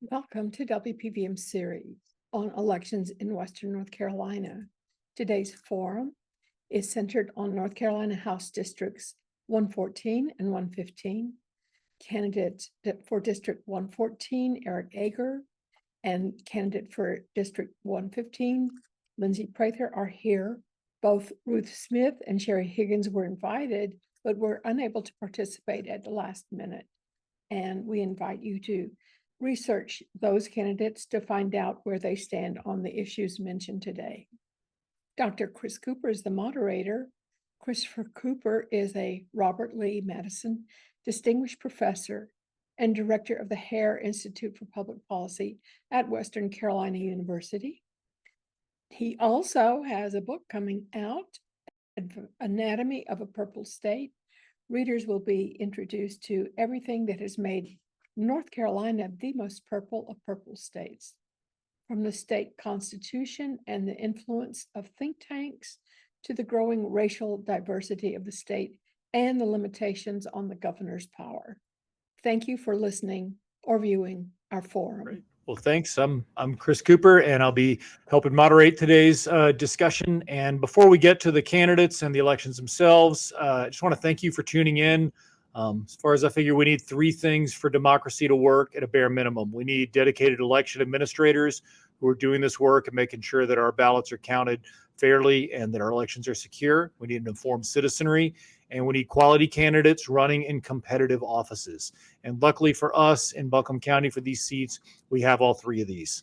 Welcome to WPVM series on elections in Western North Carolina. Today's forum is centered on North Carolina House Districts 114 and 115. Candidate for District 114, Eric Ager, and candidate for District 115, Lindsey Prather, are here. Both Ruth Smith and Sherry Higgins were invited, but were unable to participate at the last minute. And we invite you to research those candidates to find out where they stand on the issues mentioned today. Dr. Chris Cooper is the moderator. Christopher Cooper is a Robert Lee Madison Distinguished Professor and Director of the Hare Institute for Public Policy at Western Carolina University. He also has a book coming out, Anatomy of a Purple State. Readers will be introduced to everything that has made North Carolina the most purple of purple states, from the state constitution and the influence of think tanks to the growing racial diversity of the state and the limitations on the governor's power. Thank you for listening or viewing our forum. Great. Well, thanks. I'm Chris Cooper, and I'll be helping moderate today's discussion. And before we get to the candidates and the elections themselves, I just want to thank you for tuning in. As far as I figure, we need three things for democracy to work at a bare minimum. We need dedicated election administrators who are doing this work and making sure that our ballots are counted fairly and that our elections are secure. We need an informed citizenry, and we need quality candidates running in competitive offices. And luckily for us in Buncombe County, for these seats, we have all three of these.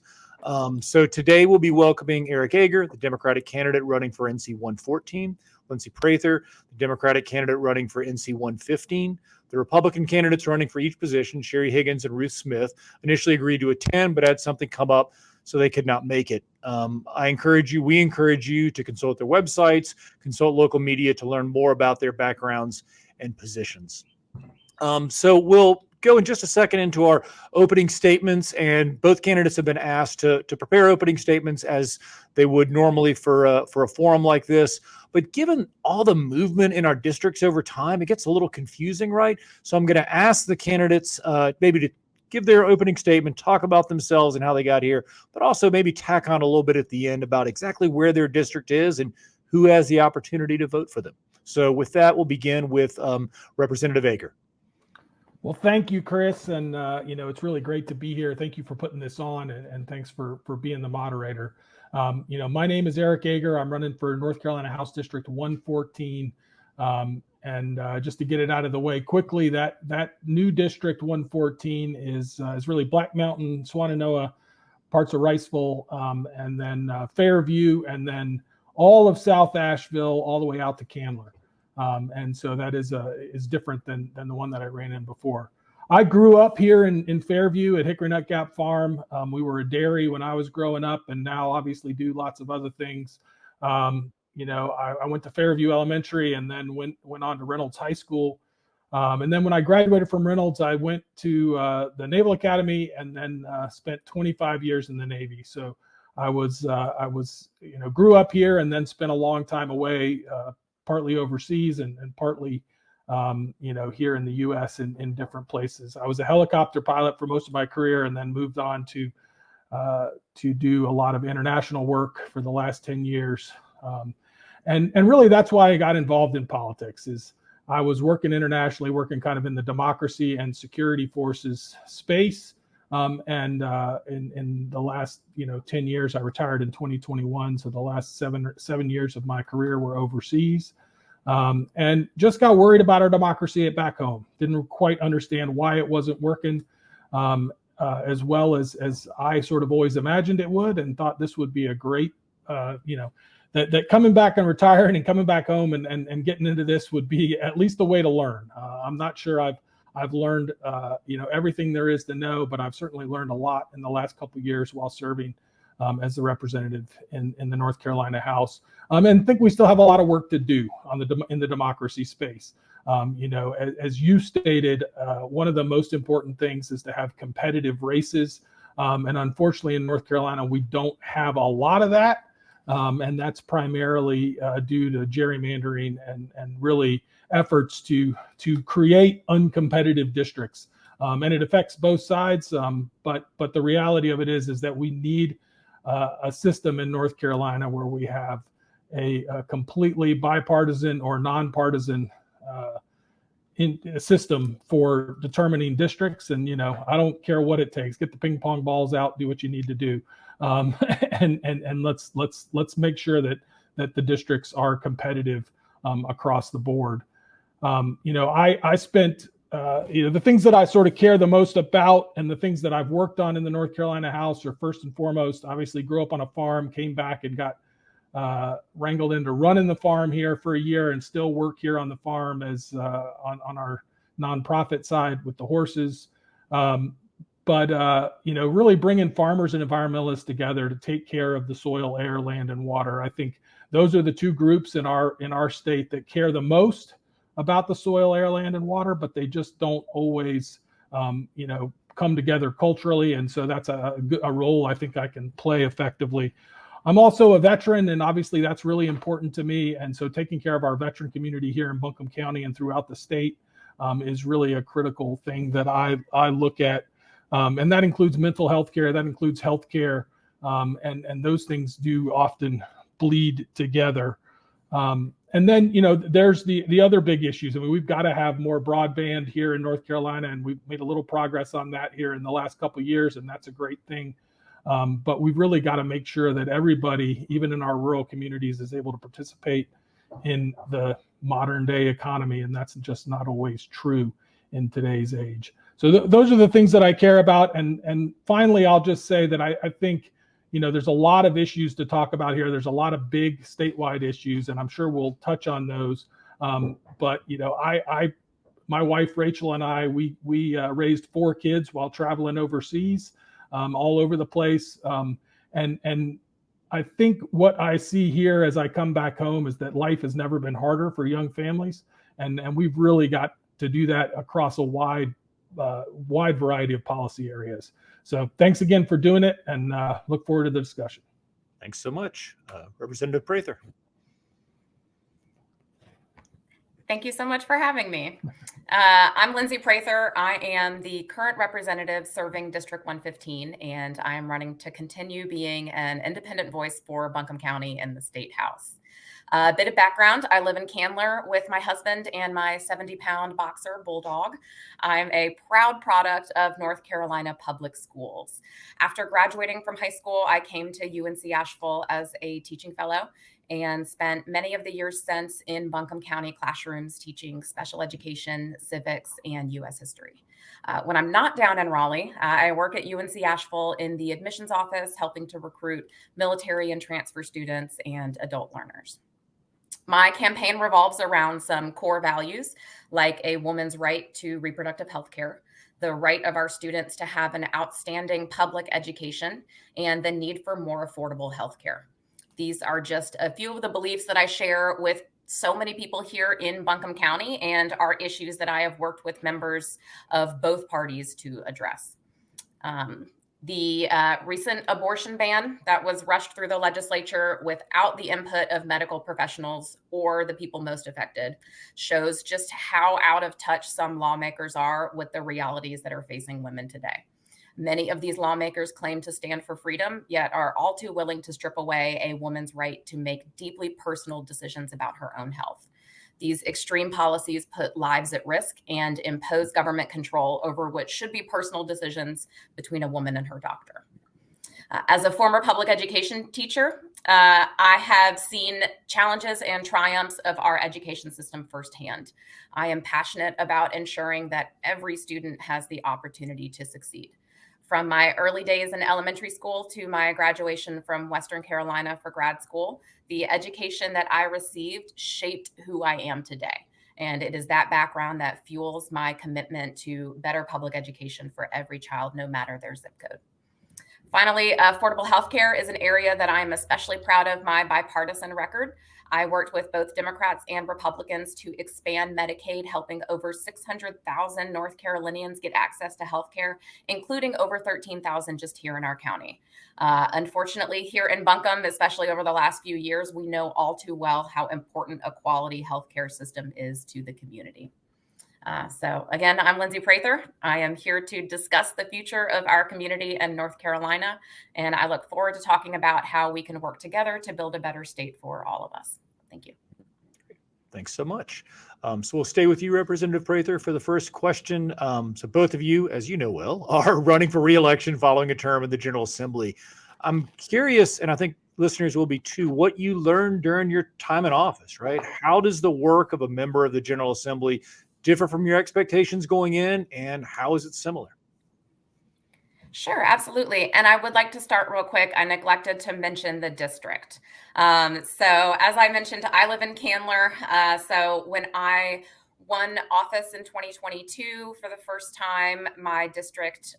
So today we'll be welcoming Eric Ager, the Democratic candidate running for NC 114, Lindsey Prather, the Democratic candidate running for NC 115. The Republican candidates running for each position, Sherry Higgins and Ruth Smith, initially agreed to attend, but had something come up, so they could not make it. We encourage you to consult their websites, consult local media to learn more about their backgrounds and positions. So we'll go in just a second into our opening statements, and both candidates have been asked to prepare opening statements as they would normally for a forum like this. But given all the movement in our districts over time, it gets a little confusing, right? So I'm going to ask the candidates maybe to give their opening statement, talk about themselves and how they got here, but also maybe tack on a little bit at the end about exactly where their district is and who has the opportunity to vote for them. So with that, we'll begin with Representative Ager. Well, thank you, Chris. And, it's really great to be here. Thank you for putting this on, and thanks for being the moderator. My name is Eric Ager. I'm running for North Carolina House District 114. And just to get it out of the way quickly, that new District 114 is really Black Mountain, Swannanoa, parts of Riceville, and then Fairview, and then all of South Asheville, all the way out to Candler. And so that is different than the one that I ran in before. I grew up here in Fairview at Hickory Nut Gap Farm. We were a dairy when I was growing up, and now obviously do lots of other things. I went to Fairview Elementary and then went on to Reynolds High School. And then when I graduated from Reynolds, I went to the Naval Academy and then spent 25 years in the Navy. So I grew up here and then spent a long time away, partly overseas and partly, here in the U.S. in different places. I was a helicopter pilot for most of my career and then moved on to do a lot of international work for the last 10 years. And really that's why I got involved in politics. Is I was working internationally, working kind of in the democracy and security forces space. And in the last 10 years, I retired in 2021. So the last seven years of my career were overseas. And just got worried about our democracy back home. Didn't quite understand why it wasn't working as well as I sort of always imagined it would, and thought this would be a great, that coming back and retiring and coming back home and getting into this would be at least a way to learn. I'm not sure I've learned everything there is to know, but I've certainly learned a lot in the last couple of years while serving as the representative in the North Carolina House. And think we still have a lot of work to do in the democracy space. As you stated, one of the most important things is to have competitive races. And unfortunately in North Carolina, we don't have a lot of that. And that's primarily due to gerrymandering and really efforts to create uncompetitive districts. and it affects both sides. But the reality of it is that we need a system in North Carolina where we have a completely bipartisan or nonpartisan in a system for determining districts. And, I don't care what it takes. Get the ping pong balls out, do what you need to do. And let's make sure that the districts are competitive across the board. I spent, the things that I sort of care the most about and the things that I've worked on in the North Carolina House are first and foremost, obviously grew up on a farm, came back and got wrangled into running the farm here for a year and still work here on the farm as on our nonprofit side with the horses. But really bringing farmers and environmentalists together to take care of the soil, air, land, and water. I think those are the two groups in our state that care the most about the soil, air, land, and water, but they just don't always, come together culturally. And so that's a role I think I can play effectively. I'm also a veteran, and obviously that's really important to me. And so taking care of our veteran community here in Buncombe County and throughout the state is really a critical thing that I look at. And that includes mental health care, that includes health care, and those things do often bleed together. And then, there's the other big issues. I mean, we've got to have more broadband here in North Carolina, and we've made a little progress on that here in the last couple of years, and that's a great thing. But we've really got to make sure that everybody, even in our rural communities, is able to participate in the modern day economy. And that's just not always true in today's age. So those are the things that I care about. And finally, I'll just say that I think, there's a lot of issues to talk about here. There's a lot of big statewide issues, and I'm sure we'll touch on those. But my wife, Rachel, and I, we raised 4 kids while traveling overseas, all over the place. And I think what I see here as I come back home is that life has never been harder for young families. And we've really got to do that across a wide variety of policy areas. So thanks again for doing it, and look forward to the discussion. Thanks so much. Representative Prather. Thank you so much for having me. I'm Lindsey Prather. I am the current representative serving District 115, and I am running to continue being an independent voice for Buncombe County in the State House. A bit of background, I live in Candler with my husband and my 70-pound boxer bulldog. I'm a proud product of North Carolina public schools. After graduating from high school, I came to UNC Asheville as a teaching fellow and spent many of the years since in Buncombe County classrooms teaching special education, civics, and U.S. history. When I'm not down in Raleigh, I work at UNC Asheville in the admissions office, helping to recruit military and transfer students and adult learners. My campaign revolves around some core values like a woman's right to reproductive health care, the right of our students to have an outstanding public education, and the need for more affordable health care. These are just a few of the beliefs that I share with so many people here in Buncombe County and are issues that I have worked with members of both parties to address. The recent abortion ban that was rushed through the legislature without the input of medical professionals or the people most affected shows just how out of touch some lawmakers are with the realities that are facing women today. Many of these lawmakers claim to stand for freedom, yet are all too willing to strip away a woman's right to make deeply personal decisions about her own health. These extreme policies put lives at risk and impose government control over what should be personal decisions between a woman and her doctor. As a former public education teacher, I have seen challenges and triumphs of our education system firsthand. I am passionate about ensuring that every student has the opportunity to succeed. From my early days in elementary school to my graduation from Western Carolina for grad school, the education that I received shaped who I am today. And it is that background that fuels my commitment to better public education for every child, no matter their zip code. Finally, affordable healthcare is an area that I'm especially proud of my bipartisan record. I worked with both Democrats and Republicans to expand Medicaid, helping over 600,000 North Carolinians get access to healthcare, including over 13,000 just here in our county. Unfortunately, here in Buncombe, especially over the last few years, we know all too well how important a quality healthcare system is to the community. So again, I'm Lindsey Prather. I am here to discuss the future of our community in North Carolina, and I look forward to talking about how we can work together to build a better state for all of us. Thank you. Thanks so much. So we'll stay with you, Representative Prather, for the first question. So both of you, as you know well, are running for re-election following a term in the General Assembly. I'm curious, and I think listeners will be too, what you learned during your time in office, right? How does the work of a member of the General Assembly differ from your expectations going in, and how is it similar? Sure, absolutely. And I would like to start real quick. I neglected to mention the district. So as I mentioned, I live in Candler. So when I won office in 2022 for the first time, my district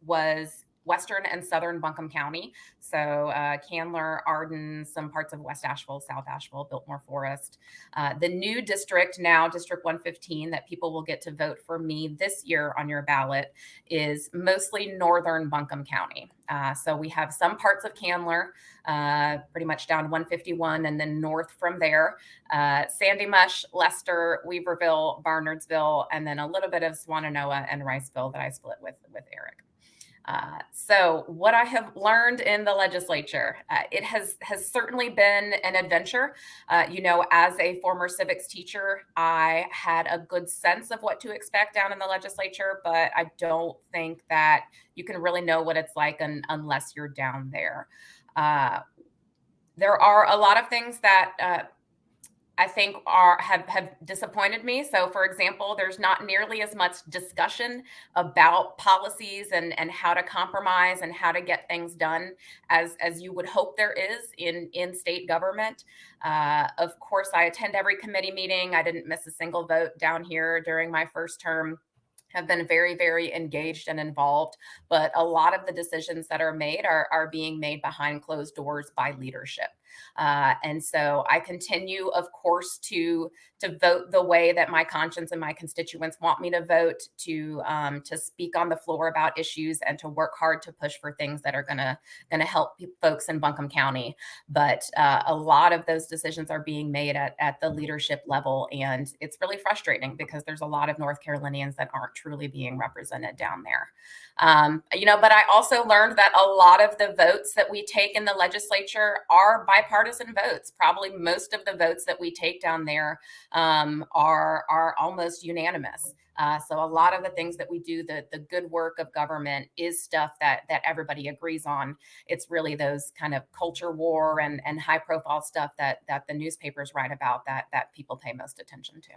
was Western and Southern Buncombe County. So Candler, Arden, some parts of West Asheville, South Asheville, Biltmore Forest. The new district now, District 115, that people will get to vote for me this year on your ballot is mostly Northern Buncombe County. So we have some parts of Candler, pretty much down 151, and then north from there, Sandy Mush, Lester, Weaverville, Barnardsville, and then a little bit of Swannanoa and Riceville that I split with Eric. So what I have learned in the legislature, it has certainly been an adventure. As a former civics teacher, I had a good sense of what to expect down in the legislature, but I don't think that you can really know what it's like unless you're down there. There are a lot of things that I think have disappointed me. So for example, there's not nearly as much discussion about policies and how to compromise and how to get things done as you would hope there is in state government. Of course, I attend every committee meeting. I didn't miss a single vote down here during my first term. Have been very, very engaged and involved, but a lot of the decisions that are made are being made behind closed doors by leadership. And so I continue, of course, to vote the way that my conscience and my constituents want me to vote, to speak on the floor about issues and to work hard to push for things that are gonna help folks in Buncombe County. But a lot of those decisions are being made at the leadership level, and it's really frustrating because there's a lot of North Carolinians that aren't truly being represented down there. But I also learned that a lot of the votes that we take in the legislature are bipartisan votes. Probably most of the votes that we take down there are almost unanimous. So a lot of the things that we do, the good work of government, is stuff that everybody agrees on. It's really those kind of culture war and high profile stuff that the newspapers write about that people pay most attention to.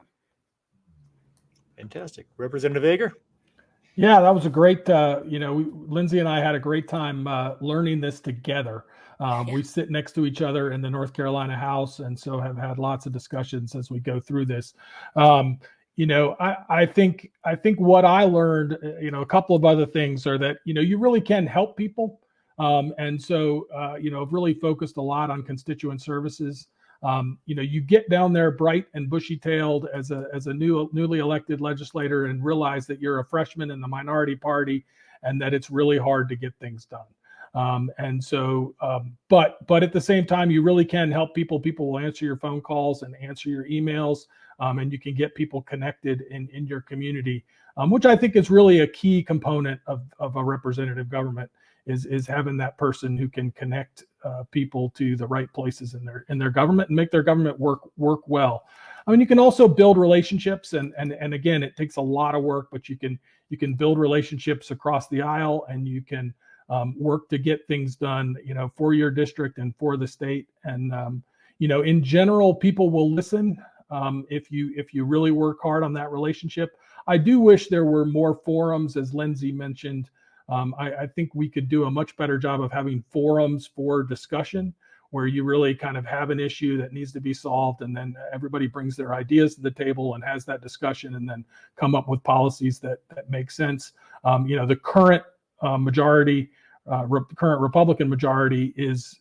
Fantastic. Representative Ager? Yeah, that was a great, Lindsey and I had a great time learning this together. We sit next to each other in the North Carolina House, and so have had lots of discussions as we go through this. I think what I learned, a couple of other things are that, you really can help people. And so, I've really focused a lot on constituent services. You get down there bright and bushy-tailed as a newly elected legislator and realize that you're a freshman in the minority party and that it's really hard to get things done. But at the same time, you really can help people. People will answer your phone calls and answer your emails, and you can get people connected in your community, which I think is really a key component of a representative government. Is having that person who can connect people to the right places in their government and make their government work well. I mean, you can also build relationships, and again, it takes a lot of work, but you can build relationships across the aisle, and you can work to get things done, for your district and for the state. And in general, people will listen if you really work hard on that relationship. I do wish there were more forums, as Lindsey mentioned. I think we could do a much better job of having forums for discussion where you really kind of have an issue that needs to be solved, and then everybody brings their ideas to the table and has that discussion and then come up with policies that make sense. The current current Republican majority is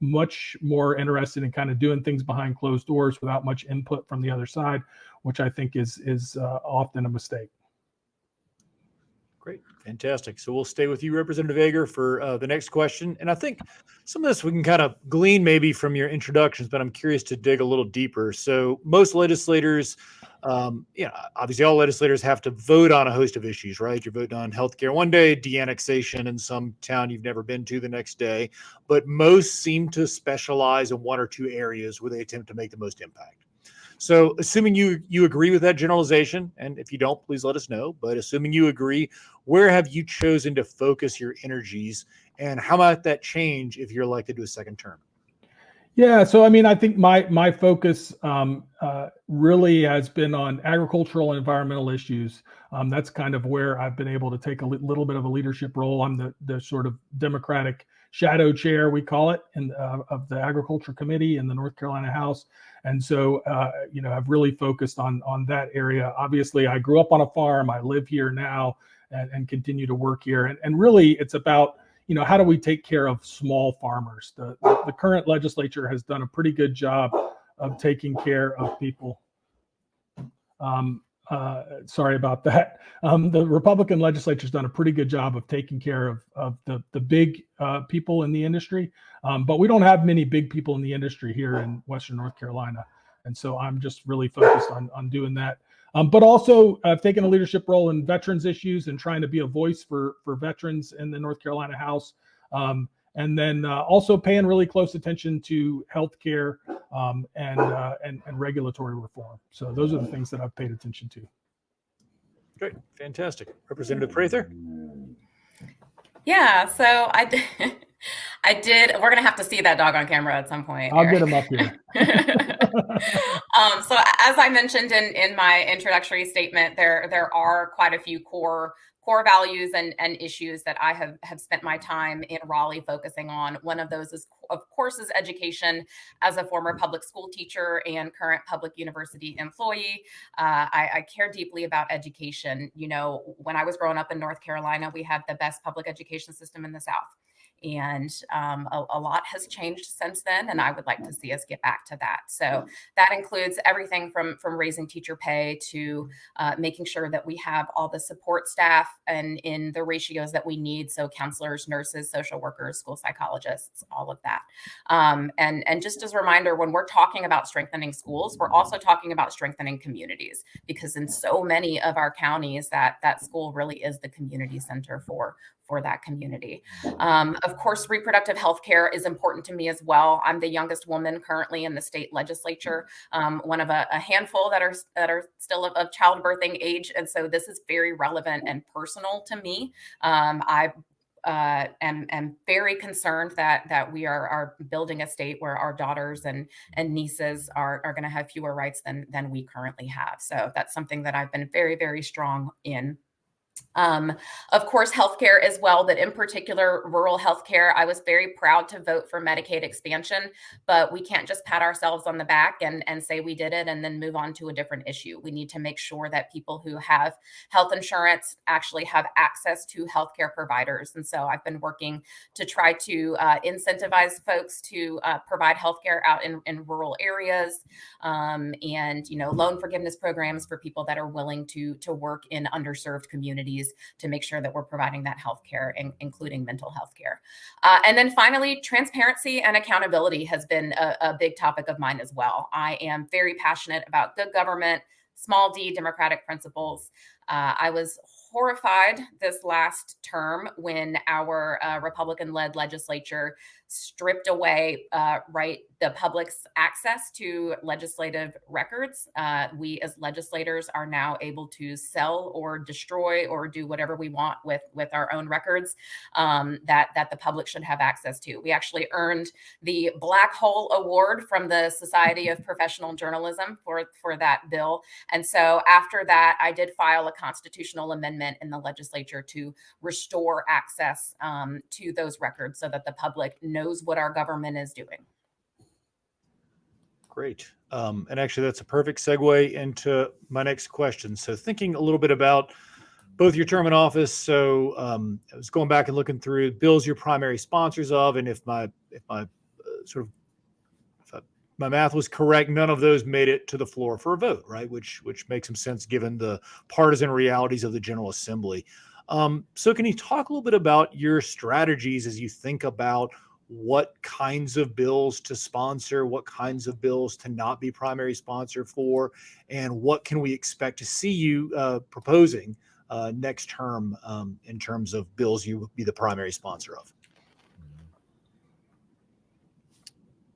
much more interested in kind of doing things behind closed doors without much input from the other side, which I think is often a mistake. Great. Fantastic. So we'll stay with you, Representative Ager, for the next question. And I think some of this we can kind of glean maybe from your introductions, but I'm curious to dig a little deeper. So most legislators, obviously all legislators have to vote on a host of issues, right? You're voting on healthcare one day, de-annexation in some town you've never been to the next day, but most seem to specialize in one or two areas where they attempt to make the most impact. So assuming you agree with that generalization, and if you don't, please let us know, but assuming you agree, where have you chosen to focus your energies, and how might that change if you're elected to a second term? Yeah, so I mean, I think my focus really has been on agricultural and environmental issues. That's kind of where I've been able to take a little bit of a leadership role. I'm the sort of Democratic shadow chair, we call it, of the Agriculture Committee in the North Carolina House. And so, I've really focused on that area. Obviously, I grew up on a farm. I live here now and continue to work here. And really, it's about, how do we take care of small farmers? The current legislature has done a pretty good job of taking care of people. Sorry about that. The Republican legislature has done a pretty good job of taking care of the big people in the industry, but we don't have many big people in the industry here in Western North Carolina, and so I'm just really focused on doing that. But also I've taken a leadership role in veterans issues and trying to be a voice for veterans in the North Carolina House. And then also paying really close attention to healthcare and regulatory reform. So those are the things that I've paid attention to. Great, fantastic. Representative Prather? Yeah, so I did. We're gonna have to see that dog on camera at some point. I'll get him up here. So as I mentioned in my introductory statement, there are quite a few core values and issues that I have spent my time in Raleigh focusing on. One of those is, of course, is education. As a former public school teacher and current public university employee, I care deeply about education. When I was growing up in North Carolina, we had the best public education system in the South. And a lot has changed since then, and I would like to see us get back to that. So that includes everything from raising teacher pay to making sure that we have all the support staff and in the ratios that we need. So counselors, nurses, social workers, school psychologists, all of that. And just as a reminder, when we're talking about strengthening schools, we're also talking about strengthening communities, because in so many of our counties, that school really is the community center for that community. Of course, reproductive health care is important to me as well. I'm the youngest woman currently in the state legislature, one of a handful that are still of childbirthing age. And so this is very relevant and personal to me. I am very concerned that we are building a state where our daughters and nieces are going to have fewer rights than we currently have. So that's something that I've been very, very strong in. Of course, healthcare as well, but in particular, rural healthcare. I was very proud to vote for Medicaid expansion, but we can't just pat ourselves on the back and say we did it and then move on to a different issue. We need to make sure that people who have health insurance actually have access to healthcare providers. And so I've been working to try to incentivize folks to provide healthcare out in rural areas, and loan forgiveness programs for people that are willing to work in underserved communities to make sure that we're providing that healthcare, including mental health care. And then finally, transparency and accountability has been a big topic of mine as well. I am very passionate about good government, small d democratic principles. I was horrified this last term when our Republican-led legislature stripped away the public's access to legislative records. We as legislators are now able to sell or destroy or do whatever we want with our own records that the public should have access to. We actually earned the Black Hole Award from the Society of Professional Journalism for that bill. And so after that, I did file a constitutional amendment in the legislature to restore access to those records so that the public knows what our government is doing. Great. And actually, that's a perfect segue into my next question. So thinking a little bit about both your term in office. So I was going back and looking through bills you're primary sponsors of, and if my math was correct, none of those made it to the floor for a vote, right? Which makes some sense given the partisan realities of the General Assembly. So can you talk a little bit about your strategies as you think about what kinds of bills to sponsor, what kinds of bills to not be primary sponsor for, and what can we expect to see you proposing next term in terms of bills you would be the primary sponsor of?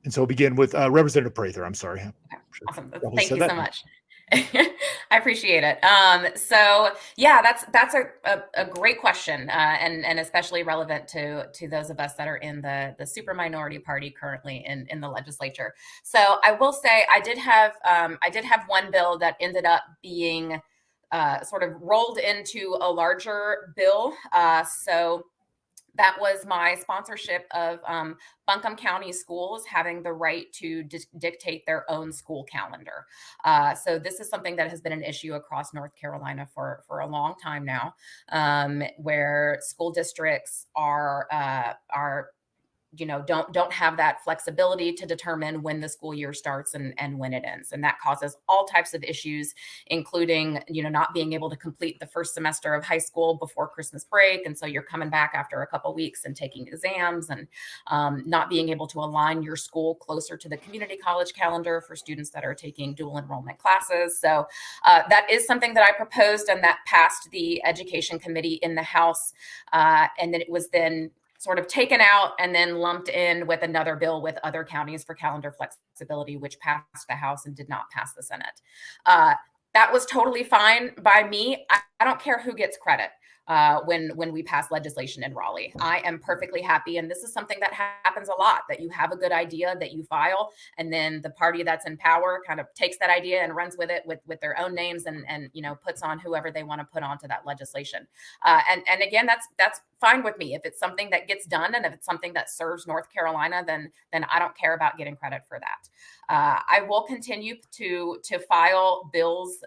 And so we'll begin with Representative Prather. I'm sorry. Awesome. Thank you so much. I appreciate it. So yeah, that's a great question, and especially relevant to those of us that are in the super minority party currently in the legislature. So I will say I did have one bill that ended up being sort of rolled into a larger bill. So that was my sponsorship of Buncombe County schools having the right to dictate their own school calendar. So this is something that has been an issue across North Carolina for a long time now, where school districts are don't have that flexibility to determine when the school year starts and when it ends. And that causes all types of issues, including, not being able to complete the first semester of high school before Christmas break. And so you're coming back after a couple of weeks and taking exams, and not being able to align your school closer to the community college calendar for students that are taking dual enrollment classes. So that is something that I proposed, and that passed the Education Committee in the House. And then it was then sort of taken out and then lumped in with another bill with other counties for calendar flexibility, which passed the House and did not pass the Senate. That was totally fine by me. I don't care who gets credit when we pass legislation in Raleigh. I am perfectly happy. And this is something that happens a lot, that you have a good idea that you file, and then the party that's in power kind of takes that idea and runs with it with their own names and puts on whoever they want to put onto that legislation. And again, that's fine with me. If it's something that gets done and if it's something that serves North Carolina, then I don't care about getting credit for that. I will continue to file bills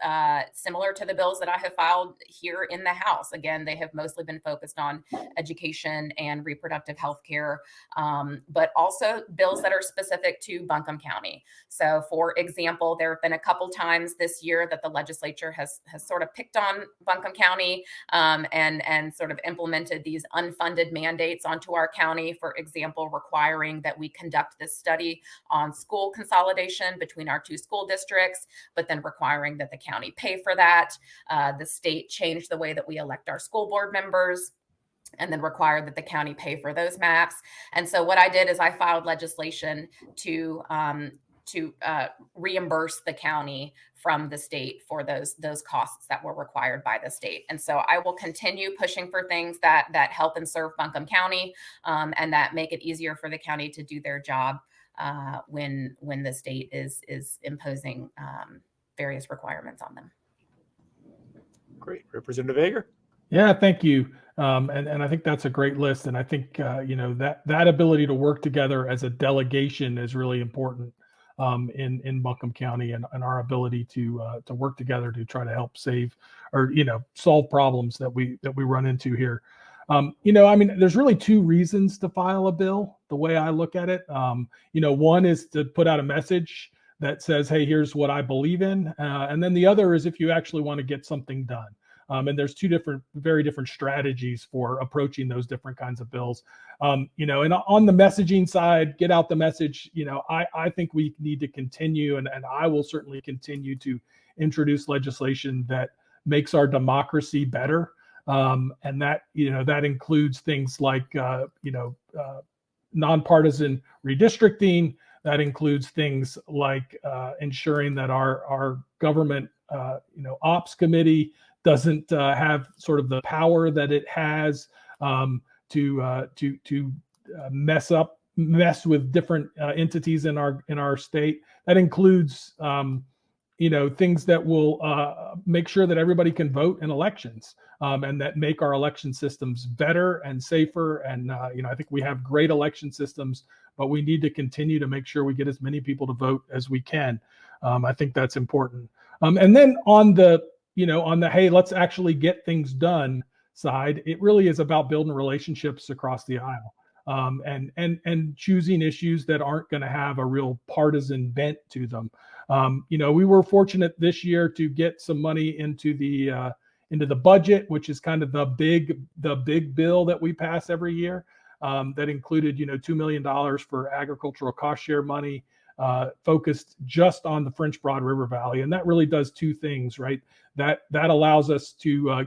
similar to the bills that I have filed here in the House. Again, they have mostly been focused on education and reproductive health care, but also bills that are specific to Buncombe County. So for example, there have been a couple times this year that the legislature has sort of picked on Buncombe County and sort of implemented these unfunded mandates onto our county, for example, requiring that we conduct this study on school consolidation between our two school districts, but then requiring that the county pay for that. The state changed the way that we elect our school board members, and then required that the county pay for those maps. And so what I did is I filed legislation to reimburse the county from the state for those costs that were required by the state. And so I will continue pushing for things that help and serve Buncombe County, and that make it easier for the county to do their job when the state is imposing various requirements on them. Great. Representative Ager? Yeah, thank you. And I think that's a great list. And I think, that ability to work together as a delegation is really important in Buncombe County, and our ability to work together to try to help save or, solve problems that we run into here. There's really two reasons to file a bill, the way I look at it. One is to put out a message that says, hey, here's what I believe in. And then the other is if you actually want to get something done. And there's two very different strategies for approaching those different kinds of bills. And on the messaging side, get out the message. I think we need to continue, and I will certainly continue to introduce legislation that makes our democracy better. And that includes things like, nonpartisan redistricting. That includes things like ensuring that our government, ops committee doesn't have sort of the power that it has to mess with different entities in our state. That includes things that will make sure that everybody can vote in elections, and that make our election systems better and safer. And I think we have great election systems, but we need to continue to make sure we get as many people to vote as we can. I think that's important. And then on the hey, let's actually get things done side, it really is about building relationships across the aisle, and choosing issues that aren't going to have a real partisan bent to them. We were fortunate this year to get some money into the into the budget, which is kind of the big bill that we pass every year. That included, $2 million for agricultural cost share money, focused just on the French Broad River Valley. And that really does two things, right? That allows us to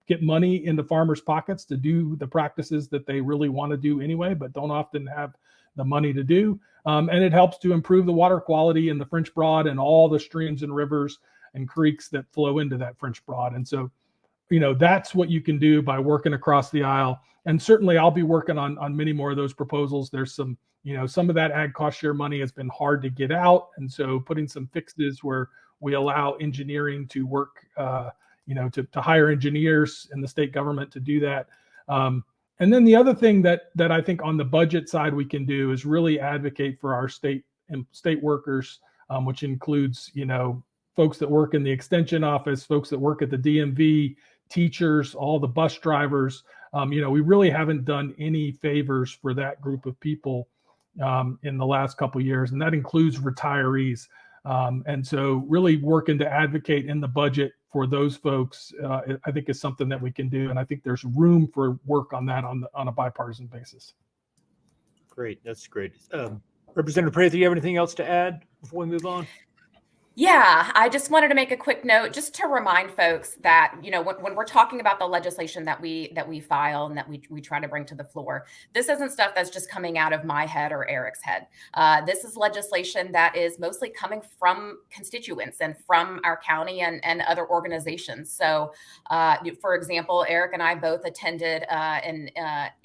get money into farmers' pockets to do the practices that they really want to do anyway, but don't often have the money to do. And it helps to improve the water quality in the French Broad and all the streams and rivers and creeks that flow into that French Broad. And so, that's what you can do by working across the aisle. And certainly I'll be working on many more of those proposals. There's some of that ag cost share money has been hard to get out. And so putting some fixes where we allow engineering to work, to hire engineers in the state government to do that. And then the other thing that I think on the budget side we can do is really advocate for our state workers, which includes, folks that work in the extension office, folks that work at the DMV, teachers, all the bus drivers. We really haven't done any favors for that group of people in the last couple of years, and that includes retirees. And so really working to advocate in the budget for those folks, I think is something that we can do. And I think there's room for work on that on a bipartisan basis. Great. That's great. Representative Prather, do you have anything else to add before we move on? Yeah, I just wanted to make a quick note just to remind folks that, when we're talking about the legislation that we file and that we try to bring to the floor, this isn't stuff that's just coming out of my head or Eric's head. This is legislation that is mostly coming from constituents and from our county and other organizations. So, for example, Eric and I both attended an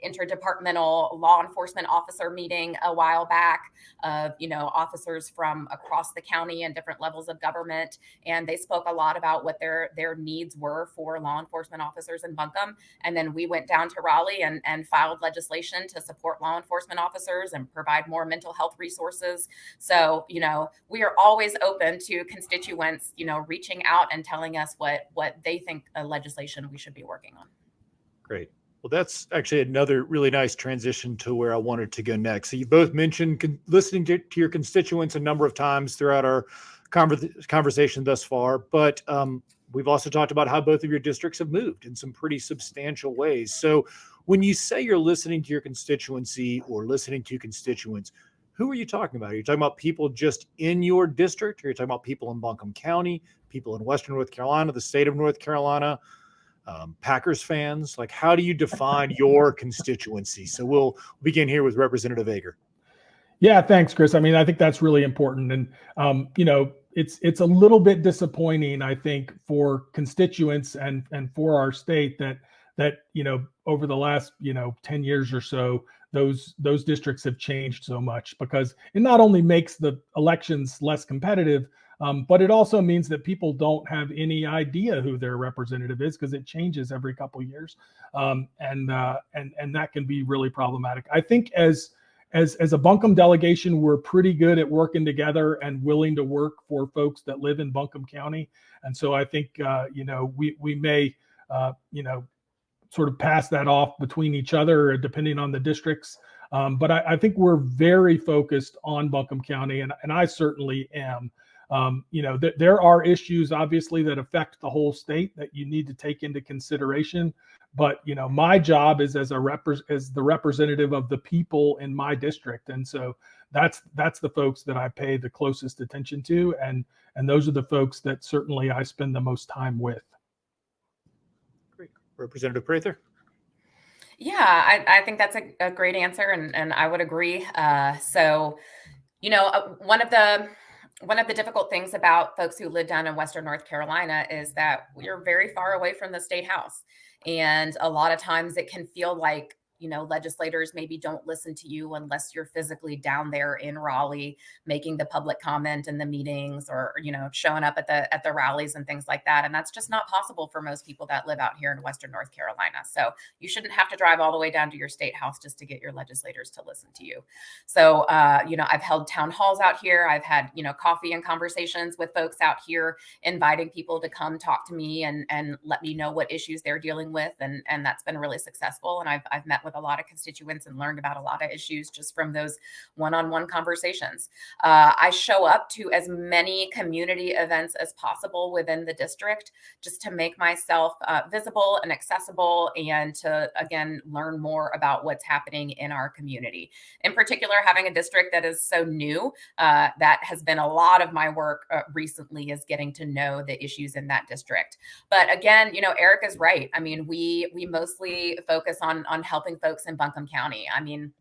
interdepartmental law enforcement officer meeting a while back of, officers from across the county and different levels of government, and they spoke a lot about what their needs were for law enforcement officers in Buncombe. And then we went down to Raleigh and filed legislation to support law enforcement officers and provide more mental health resources. So, we are always open to constituents, reaching out and telling us what they think a legislation we should be working on. Great. Well, that's actually another really nice transition to where I wanted to go next. So you both mentioned listening to your constituents a number of times throughout our conversation thus far, but we've also talked about how both of your districts have moved in some pretty substantial ways. So when you say you're listening to your constituency or listening to constituents, who are you talking about? Are you talking about people just in your district? Or are you talking about people in Buncombe County, people in Western North Carolina, the state of North Carolina, Packers fans? Like, how do you define your constituency? So we'll begin here with Representative Ager. Yeah, thanks, Chris. I mean, I think that's really important. And, it's a little bit disappointing, I think, for constituents and for our state that over the last, 10 years or so, those districts have changed so much, because it not only makes the elections less competitive, but it also means that people don't have any idea who their representative is, because it changes every couple of years. And that can be really problematic. I think as a Buncombe delegation, we're pretty good at working together and willing to work for folks that live in Buncombe County. And so I think, we may, sort of pass that off between each other depending on the districts. But I think we're very focused on Buncombe County, and I certainly am. There are issues, obviously, that affect the whole state that you need to take into consideration. But, my job is as the representative of the people in my district. And so that's the folks that I pay the closest attention to. And those are the folks that certainly I spend the most time with. Great. Representative Prather? Yeah, I think that's a great answer. And I would agree. So, one of the difficult things about folks who live down in Western North Carolina is that we're very far away from the state house. And a lot of times it can feel like, legislators maybe don't listen to you unless you're physically down there in Raleigh, making the public comment in the meetings, or, showing up at the rallies and things like that. And that's just not possible for most people that live out here in Western North Carolina. So you shouldn't have to drive all the way down to your state house just to get your legislators to listen to you. So, I've held town halls out here. I've had, coffee and conversations with folks out here, inviting people to come talk to me and let me know what issues they're dealing with. And that's been really successful. And I've met with a lot of constituents and learned about a lot of issues just from those one-on-one conversations. I show up to as many community events as possible within the district just to make myself visible and accessible, and to, again, learn more about what's happening in our community. In particular, having a district that is so new, that has been a lot of my work recently, is getting to know the issues in that district. But again, Eric is right. I mean, we mostly focus on helping folks in Buncombe County. I mean,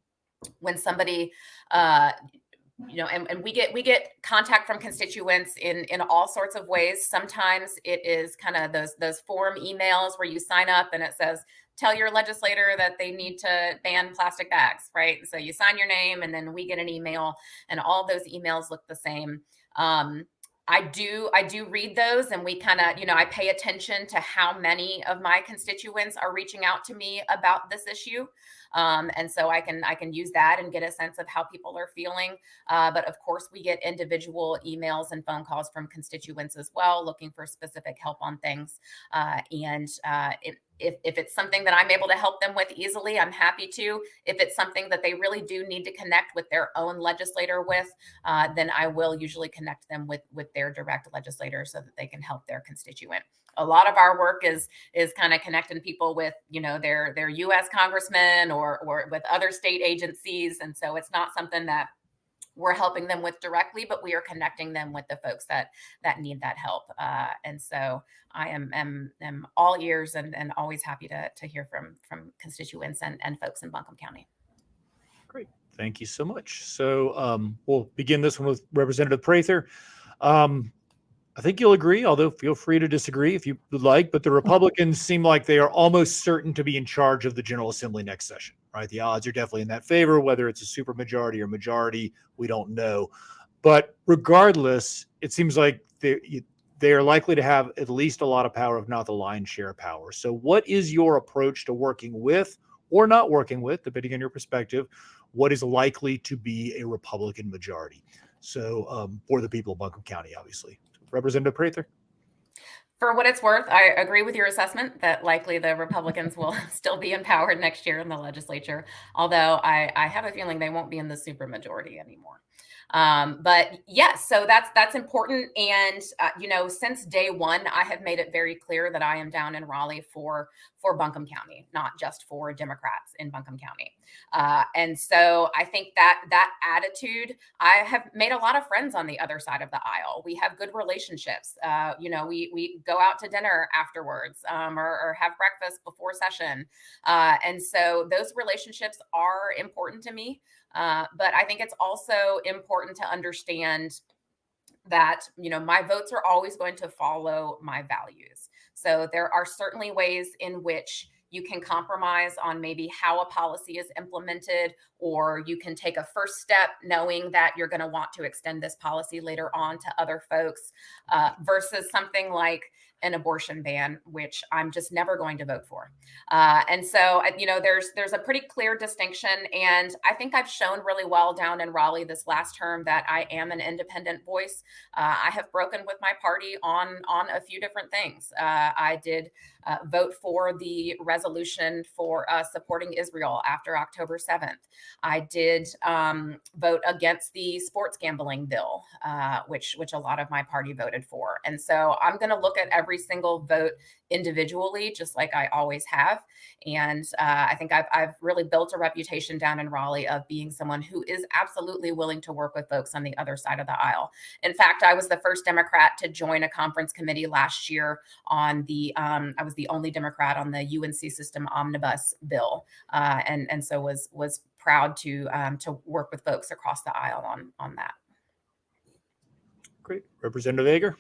when somebody, and we get contact from constituents in all sorts of ways. Sometimes it is kind of those form emails where you sign up and it says, tell your legislator that they need to ban plastic bags, right? So you sign your name and then we get an email, and all those emails look the same. I do read those, and we kind of, I pay attention to how many of my constituents are reaching out to me about this issue. And so I can use that and get a sense of how people are feeling. But of course, we get individual emails and phone calls from constituents as well, looking for specific help on things. If it's something that I'm able to help them with easily, I'm happy to. If it's something that they really do need to connect with their own legislator with, then I will usually connect them with their direct legislator so that they can help their constituent. A lot of our work is kind of connecting people with, their U.S. congressmen or with other state agencies. And so it's not something that we're helping them with directly, but we are connecting them with the folks that need that help. And so I am all ears and always happy to hear from constituents and folks in Buncombe County. Great. Thank you so much. So we'll begin this one with Representative Prather. I think you'll agree, although feel free to disagree if you would like, but the Republicans seem like they are almost certain to be in charge of the General Assembly next session, right? The odds are definitely in that favor. Whether it's a supermajority or majority, we don't know. But regardless, it seems like they are likely to have at least a lot of power, if not the lion's share of power. So what is your approach to working with or not working with, depending on your perspective, what is likely to be a Republican majority? So for the people of Buncombe County, obviously. Representative Prather. For what it's worth, I agree with your assessment that likely the Republicans will still be empowered next year in the legislature, although I have a feeling they won't be in the supermajority anymore. But yes, so that's important. And, since day one, I have made it very clear that I am down in Raleigh for Buncombe County, not just for Democrats in Buncombe County. And so I think that attitude, I have made a lot of friends on the other side of the aisle. We have good relationships. We go out to dinner afterwards, or have breakfast before session. And so those relationships are important to me. But I think it's also important to understand that, my votes are always going to follow my values. So there are certainly ways in which you can compromise on maybe how a policy is implemented, or you can take a first step knowing that you're going to want to extend this policy later on to other folks, versus something like an abortion ban, which I'm just never going to vote for. And so, there's a pretty clear distinction. And I think I've shown really well down in Raleigh this last term that I am an independent voice. I have broken with my party on a few different things. I did vote for the resolution for supporting Israel after October 7th. I did vote against the sports gambling bill, which a lot of my party voted for. And so I'm going to look at every single vote individually, just like I always have. And I think I've really built a reputation down in Raleigh of being someone who is absolutely willing to work with folks on the other side of the aisle. In fact, I was the first Democrat to join a conference committee last year on I was the only Democrat on the UNC system omnibus bill. And so was proud to work with folks across the aisle on that. Great. Representative Ager.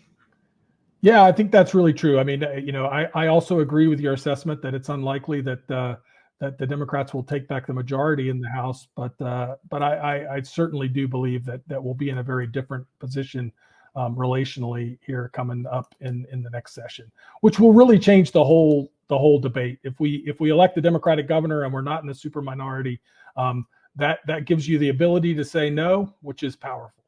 Yeah, I think that's really true. I mean, I also agree with your assessment that it's unlikely that the Democrats will take back the majority in the House, but I certainly do believe that we'll be in a very different position relationally here coming up in the next session, which will really change the whole debate. If we elect a Democratic governor and we're not in a super minority, that gives you the ability to say no, which is powerful.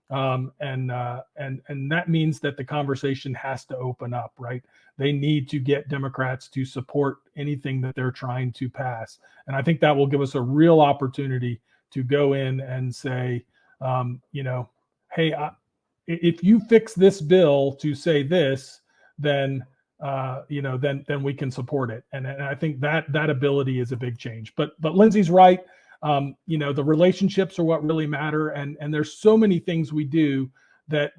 And that means that the conversation has to open up, right? They need to get Democrats to support anything that they're trying to pass. And I think that will give us a real opportunity to go in and say, hey, if you fix this bill to say this, then then we can support it. And I think that ability is a big change. But Lindsey's right. The relationships are what really matter, and there's so many things we do that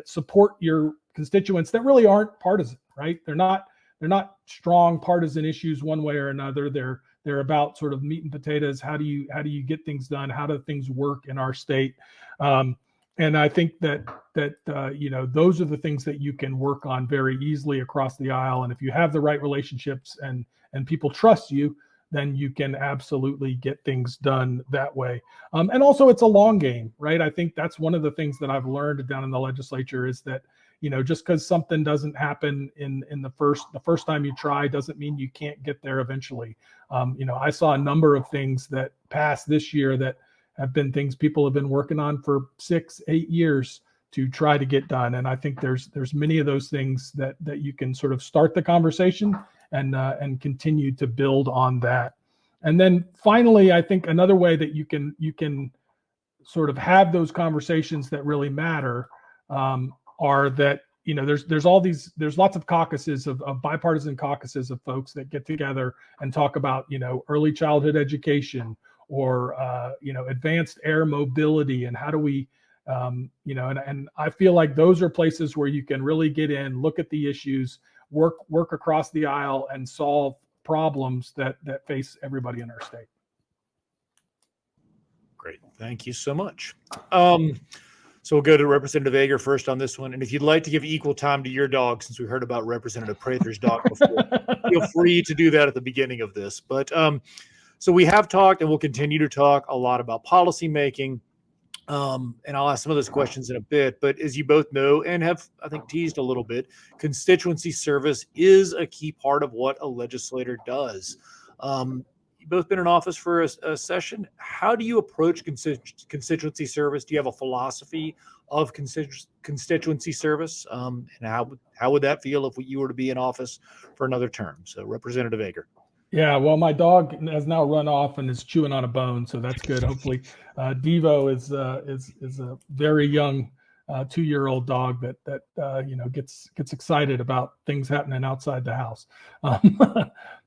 support your constituents that really aren't partisan, right? They're not strong partisan issues one way or another. They're about sort of meat and potatoes. How do you get things done? How do things work in our state? And I think that those are the things that you can work on very easily across the aisle. And if you have the right relationships and people trust you, then you can absolutely get things done that way. And also, it's a long game, right? I think that's one of the things that I've learned down in the legislature is that, just because something doesn't happen in the first time you try doesn't mean you can't get there eventually. I saw a number of things that passed this year that have been things people have been working on for 6-8 years to try to get done. And I think there's many of those things that you can sort of start the conversation and continue to build on that. And then finally, I think another way that you can sort of have those conversations that really matter are that there's lots of caucuses of bipartisan caucuses of folks that get together and talk about early childhood education or advanced air mobility and how do we and I feel like those are places where you can really get in, look at the issues, work across the aisle and solve problems that face everybody in our state. Great. Thank you so much. So we'll go to Representative Ager first on this one. And if you'd like to give equal time to your dog, since we heard about Representative Prather's dog before, feel free to do that at the beginning of this. But so we have talked and we'll continue to talk a lot about policy making. And I'll ask some of those questions in a bit, but as you both know and have, I think, teased a little bit, constituency service is a key part of what a legislator does. You've both been in office for a session. How do you approach constituency service? Do you have a philosophy of constituency service? And how would that feel if you were to be in office for another term? So Representative Ager. Yeah, well, my dog has now run off and is chewing on a bone, so that's good. Hopefully, Devo is a very young 2-year-old dog that gets excited about things happening outside the house.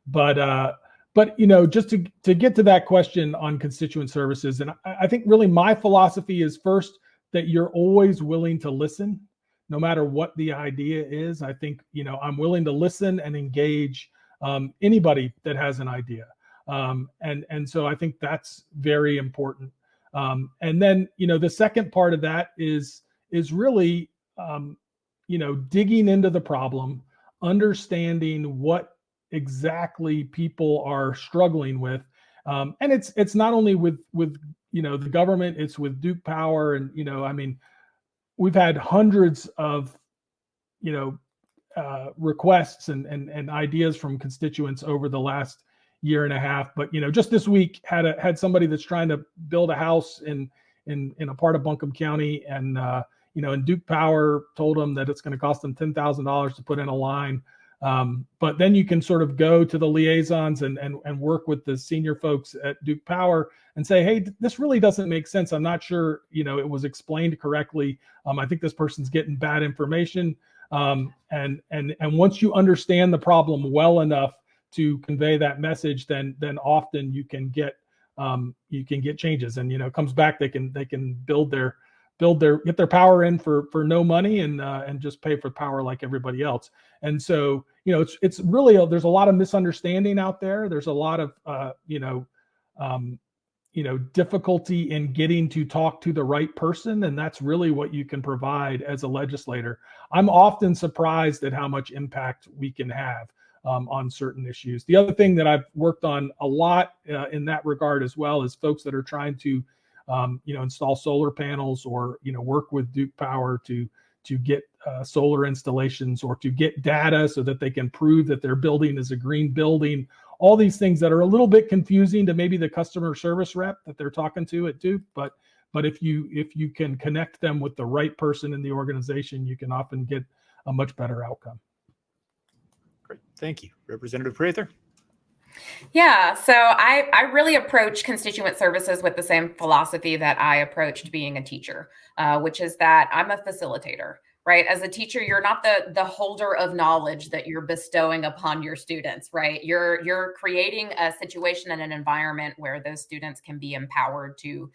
But just to get to that question on constituent services, and I think really my philosophy is first that you're always willing to listen, no matter what the idea is. I think I'm willing to listen and engage anybody that has an idea. And so I think that's very important. And then, the second part of that is really, digging into the problem, understanding what exactly people are struggling with. And it's not only with the government, it's with Duke Power. And, we've had hundreds of, requests and ideas from constituents over the last year and a half. But just this week had somebody that's trying to build a house in a part of Buncombe County, and and Duke Power told them that it's going to cost them $10,000 to put in a line. But then you can sort of go to the liaisons and work with the senior folks at Duke Power and say, hey, this really doesn't make sense. I'm not sure it was explained correctly. I think this person's getting bad information. And once you understand the problem well enough to convey that message, then often you can get changes. And it comes back, they can get their power in for no money and just pay for power like everybody else. And so it's really there's a lot of misunderstanding out there. There's a lot of difficulty in getting to talk to the right person. And that's really what you can provide as a legislator. I'm often surprised at how much impact we can have on certain issues. The other thing that I've worked on a lot in that regard as well is folks that are trying to, install solar panels or, work with Duke Power to get solar installations or to get data so that they can prove that their building is a green building. All these things that are a little bit confusing to maybe the customer service rep that they're talking to at Duke, but But if you can connect them with the right person in the organization, you can often get a much better outcome. Great. Thank you. Representative Prather. Yeah, so I really approach constituent services with the same philosophy that I approached being a teacher, which is that I'm a facilitator, right? As a teacher, you're not the holder of knowledge that you're bestowing upon your students, right? You're creating a situation and an environment where those students can be empowered to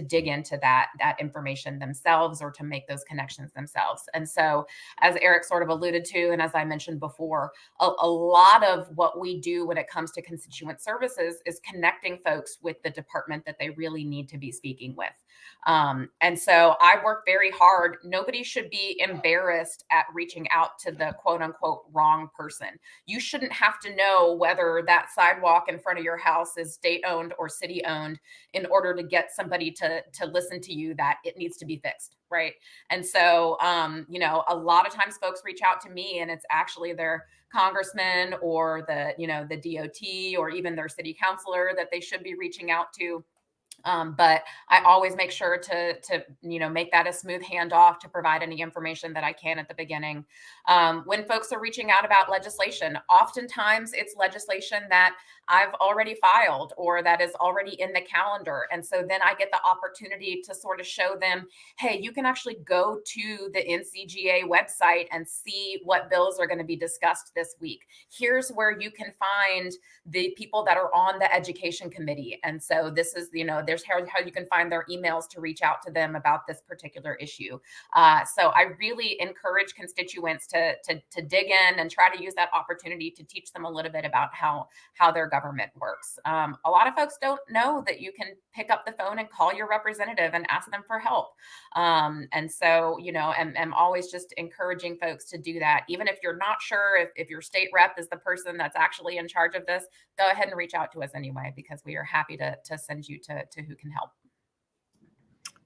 dig into that information themselves or to make those connections themselves. And so, as Eric sort of alluded to, and as I mentioned before, a lot of what we do when it comes to constituent services is connecting folks with the department that they really need to be speaking with. And so I work very hard. Nobody should be embarrassed at reaching out to the quote unquote wrong person. You shouldn't have to know whether that sidewalk in front of your house is state owned or city owned in order to get somebody to listen to you that it needs to be fixed. Right. And so, a lot of times folks reach out to me and it's actually their congressman or the DOT or even their city councilor that they should be reaching out to. But I always make sure to make that a smooth handoff to provide any information that I can at the beginning. When folks are reaching out about legislation, oftentimes it's legislation that I've already filed or that is already in the calendar. And so then I get the opportunity to sort of show them, hey, you can actually go to the NCGA website and see what bills are going to be discussed this week. Here's where you can find the people that are on the education committee. And so this is, there's how you can find their emails to reach out to them about this particular issue. So I really encourage constituents to dig in and try to use that opportunity to teach them a little bit about how their government works. A lot of folks don't know that you can pick up the phone and call your representative and ask them for help. And so, I'm always just encouraging folks to do that. Even if you're not sure if your state rep is the person that's actually in charge of this, go ahead and reach out to us anyway, because we are happy to send you to who can help.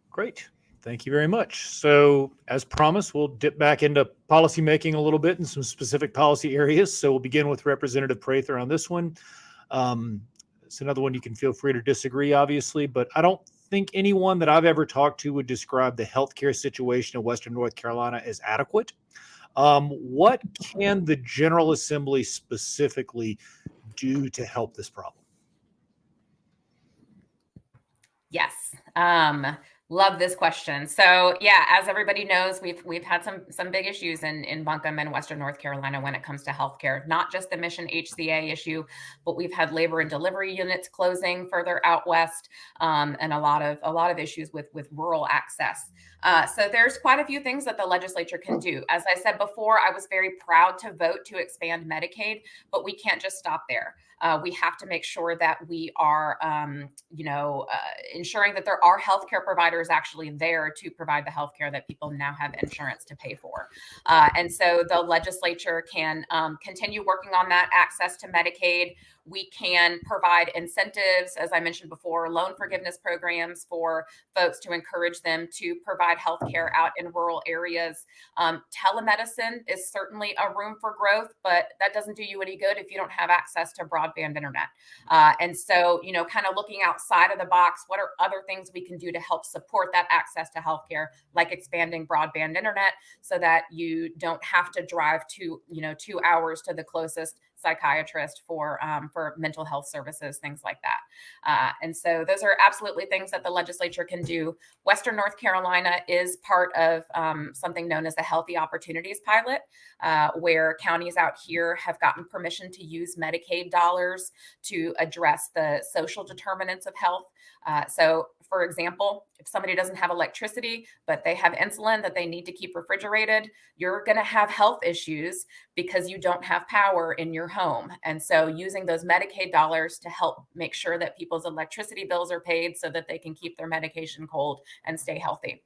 Great. Thank you very much. So as promised, we'll dip back into policy making a little bit in some specific policy areas. So we'll begin with Representative Prather on this one. It's another one you can feel free to disagree, obviously, but I don't think anyone that I've ever talked to would describe the healthcare situation in Western North Carolina as adequate. What can the General Assembly specifically do to help this problem? Yes. Love this question. So yeah, as everybody knows, we've had some big issues in Buncombe and Western North Carolina when it comes to healthcare, not just the Mission HCA issue, but we've had labor and delivery units closing further out west, and a lot of issues with rural access. So there's quite a few things that the legislature can do. As I said before, I was very proud to vote to expand Medicaid, but we can't just stop there. We have to make sure that we are, ensuring that there are healthcare providers actually there to provide the healthcare that people now have insurance to pay for. And so the legislature can continue working on that access to Medicaid. We can provide incentives, as I mentioned before, loan forgiveness programs for folks to encourage them to provide healthcare out in rural areas. Telemedicine is certainly a room for growth, but that doesn't do you any good if you don't have access to broadband internet. And so, kind of looking outside of the box, what are other things we can do to help support that access to healthcare, like expanding broadband internet so that you don't have to drive 2 hours to the closest psychiatrist for mental health services, things like that. And so those are absolutely things that the legislature can do. Western North Carolina is part of something known as the Healthy Opportunities Pilot, where counties out here have gotten permission to use Medicaid dollars to address the social determinants of health. So, for example, if somebody doesn't have electricity, but they have insulin that they need to keep refrigerated, you're going to have health issues because you don't have power in your home. And so using those Medicaid dollars to help make sure that people's electricity bills are paid so that they can keep their medication cold and stay healthy.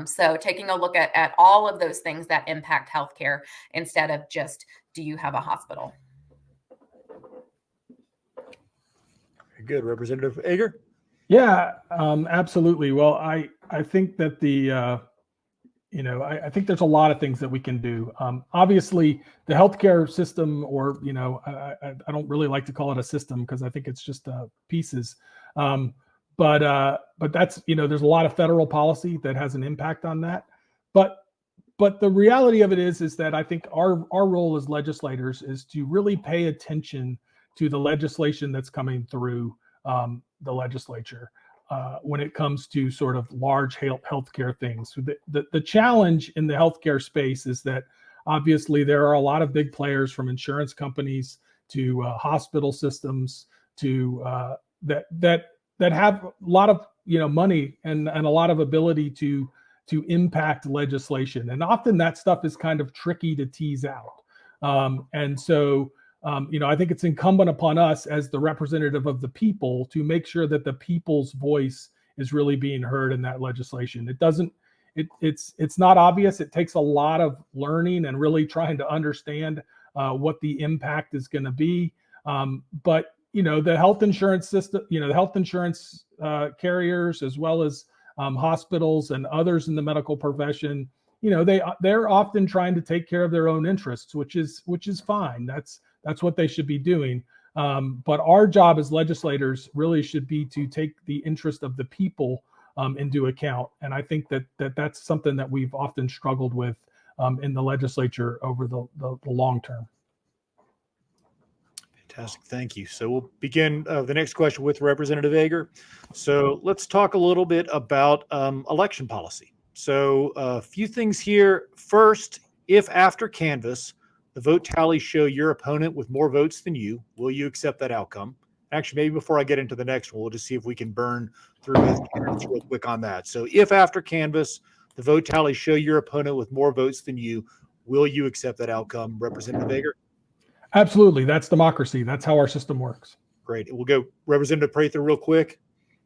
So taking a look at all of those things that impact healthcare instead of just, do you have a hospital? Very good. Representative Ager? Yeah, absolutely. Well, I think that I think there's a lot of things that we can do. Obviously, the healthcare system, or I don't really like to call it a system because I think it's just pieces. but that's, there's a lot of federal policy that has an impact on that. But the reality of it is that I think our role as legislators is to really pay attention to the legislation that's coming through the legislature when it comes to sort of large healthcare things. So the challenge in the healthcare space is that obviously there are a lot of big players, from insurance companies to hospital systems to that have a lot of money and a lot of ability to impact legislation, and often that stuff is kind of tricky to tease out. And so I think it's incumbent upon us as the representative of the people to make sure that the people's voice is really being heard in that legislation. It's not obvious. It takes a lot of learning and really trying to understand what the impact is going to be. But the health insurance system, the health insurance carriers, as well as hospitals and others in the medical profession, they're often trying to take care of their own interests, which is fine. That's what they should be doing. But our job as legislators really should be to take the interest of the people into account. And I think that's something that we've often struggled with in the legislature over the long term. Fantastic. Thank you. So we'll begin the next question with Representative Ager. So let's talk a little bit about election policy. So a few things here. First, if after canvass, the vote tallies show your opponent with more votes than you, will you accept that outcome? Actually, maybe before I get into the next one, we'll just see if we can burn through his candidates real quick on that. So if after canvass, the vote tallies show your opponent with more votes than you, will you accept that outcome, Representative Ager? Absolutely. That's democracy. That's how our system works. Great. We'll go Representative Prather real quick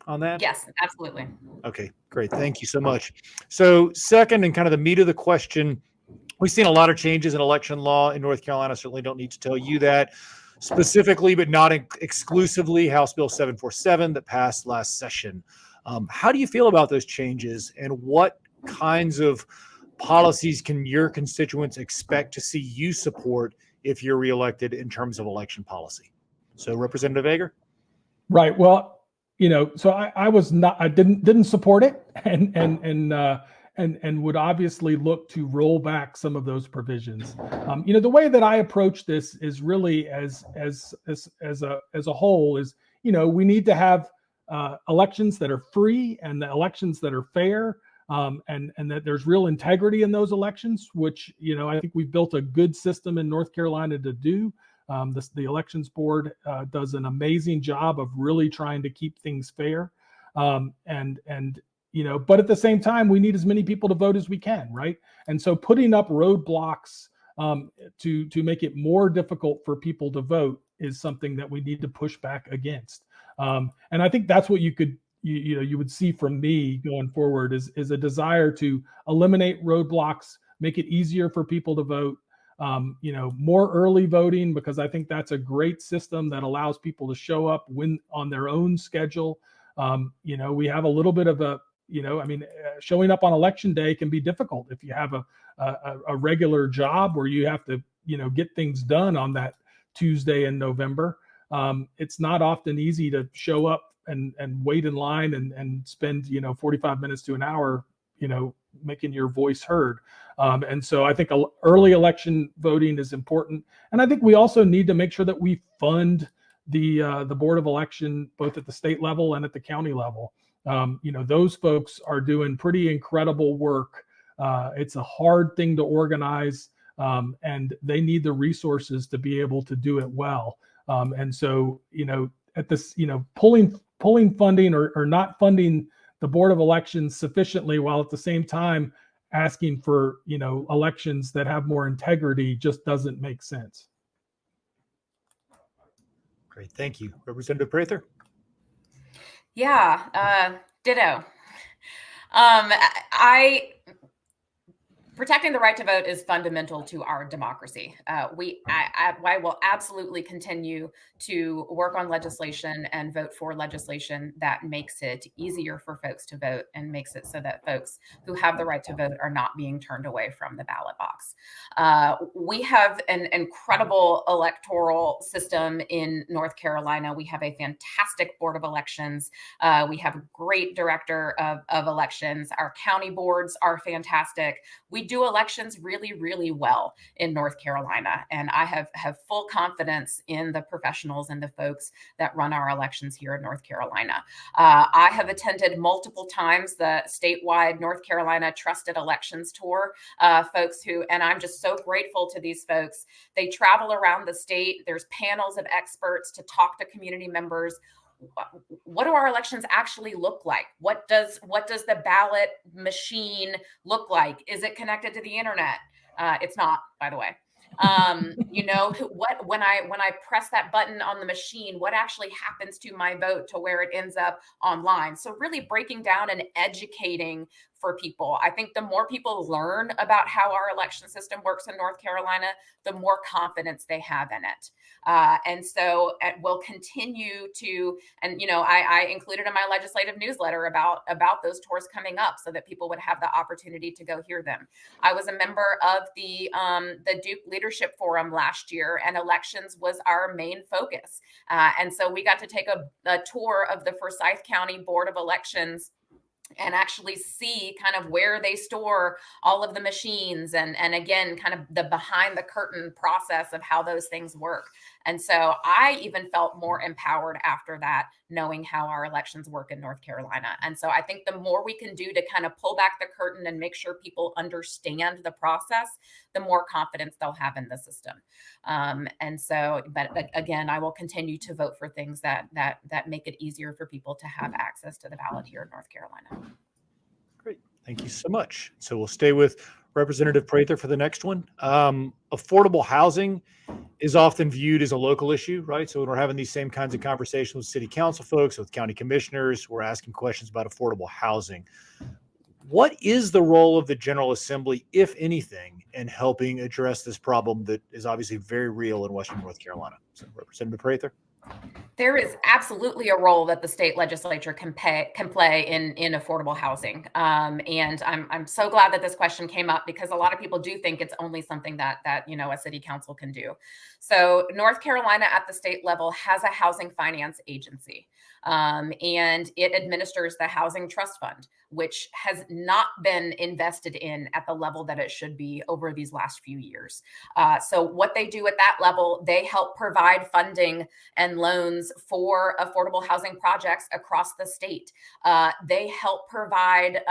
on that. Yes, absolutely. Okay, great. Thank you so much. So second, and kind of the meat of the question, we've seen a lot of changes in election law in North Carolina. Certainly don't need to tell you that specifically, but not exclusively. House Bill 747 that passed last session. How do you feel about those changes, and what kinds of policies can your constituents expect to see you support if you're reelected in terms of election policy? So Representative Ager? Right. Well, so I didn't support it and would obviously look to roll back some of those provisions. The way that I approach this is really as a whole is, we need to have elections that are free and the elections that are fair. And that there's real integrity in those elections, which, I think we've built a good system in North Carolina to do. The elections board does an amazing job of really trying to keep things fair. But at the same time, we need as many people to vote as we can, right? And so putting up roadblocks to make it more difficult for people to vote is something that we need to push back against. And I think that's what you would see from me going forward is a desire to eliminate roadblocks, make it easier for people to vote, more early voting, because I think that's a great system that allows people to show up when on their own schedule. We have a little bit of showing up on election day can be difficult if you have a regular job where you have to, get things done on that Tuesday in November. It's not often easy to show up and wait in line and spend 45 minutes to an hour making your voice heard. And so I think early election voting is important, and I think we also need to make sure that we fund the Board of Election both at the state level and at the county level. Those folks are doing pretty incredible work. It's a hard thing to organize, and they need the resources to be able to do it well. And so at this, pulling funding or not funding the Board of Elections sufficiently while at the same time asking for, elections that have more integrity just doesn't make sense. Great. Thank you. Representative Prather? Yeah, ditto. Protecting the right to vote is fundamental to our democracy. I will absolutely continue to work on legislation and vote for legislation that makes it easier for folks to vote and makes it so that folks who have the right to vote are not being turned away from the ballot box. We have an incredible electoral system in North Carolina. We have a fantastic board of elections. We have a great director of elections. Our county boards are fantastic. We do elections really, really well in North Carolina. And I have full confidence in the professionals and the folks that run our elections here in North Carolina. I have attended multiple times the statewide North Carolina Trusted Elections Tour, and I'm just so grateful to these folks. They travel around the state. There's panels of experts to talk to community members. What do our elections actually look like? What does the ballot machine look like? Is it connected to the internet? It's not, by the way. When I press that button on the machine, what actually happens to my vote to where it ends up online? So really breaking down and educating for people. I think the more people learn about how our election system works in North Carolina, the more confidence they have in it. And so we'll continue to, and I included in my legislative newsletter about those tours coming up so that people would have the opportunity to go hear them. I was a member of the Duke Leadership Forum last year, and elections was our main focus. And so we got to take a tour of the Forsyth County Board of Elections and actually see kind of where they store all of the machines and again, kind of the behind the curtain process of how those things work. And so I even felt more empowered after that, knowing how our elections work in North Carolina. And so I think the more we can do to kind of pull back the curtain and make sure people understand the process, the more confidence they'll have in the system. But again, I will continue to vote for things that make it easier for people to have access to the ballot here in North Carolina. Great. Thank you so much. So we'll stay with Representative Prather for the next one. Affordable housing is often viewed as a local issue, right? So when we're having these same kinds of conversations with city council folks, with county commissioners, we're asking questions about affordable housing. What is the role of the General Assembly, if anything, in helping address this problem that is obviously very real in Western North Carolina? So Representative Prather. There is absolutely a role that the state legislature can play in affordable housing. And I'm so glad that this question came up, because a lot of people do think it's only something that a city council can do. So North Carolina at the state level has a housing finance agency. And it administers the Housing Trust Fund, which has not been invested in at the level that it should be over these last few years. So what they do at that level, they help provide funding and loans for affordable housing projects across the state. They help provide